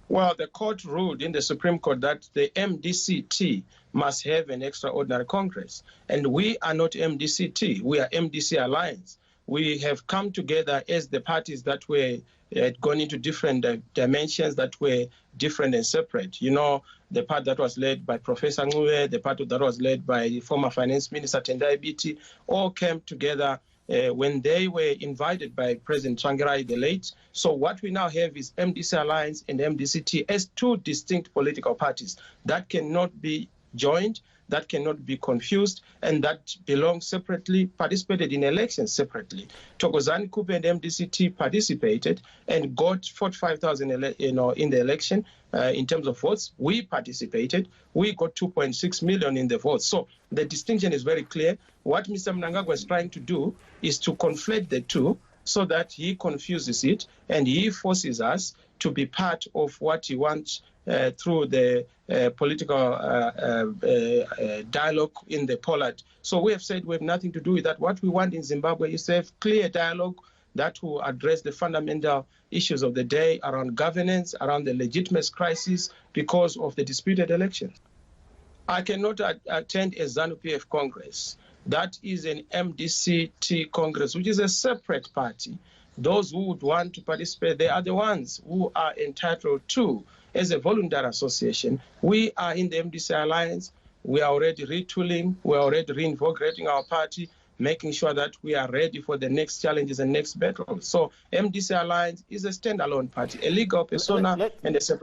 Well, the court ruled in the Supreme Court that the MDCT must have an extraordinary Congress. And we are not MDCT, we are MDC Alliance. We have come together as the parties that were gone into different dimensions that were different and separate. You know, the part that was led by Professor Khupe, the part that was led by former Finance Minister Tendai Biti, all came together when they were invited by President Tsvangirai the late. So what we now have is MDC Alliance and MDCT as two distinct political parties that cannot be joined, that cannot be confused, and that belong separately, participated in elections separately. Thokozani Khupe and MDCT participated and got 45,000 in the election in terms of votes. We participated. We got 2.6 million in the votes. So the distinction is very clear. What Mr. Mnangagwa is trying to do is to conflate the two so that he confuses it and he forces us to be part of what he wants through the political dialogue in the Pollard. So we have said we have nothing to do with that. What we want in Zimbabwe is to have clear dialogue that will address the fundamental issues of the day around governance, around the legitimacy crisis because of the disputed elections. I cannot attend a Zanu PF Congress. That is an MDCT Congress, which is a separate party. Those who would want to participate, they are the ones who are entitled to. As a voluntary association, we are in the MDC Alliance. We are already retooling. We are already reinvigorating our party, making sure that we are ready for the next challenges and next battles. So MDC Alliance is a standalone party, a legal persona and a separate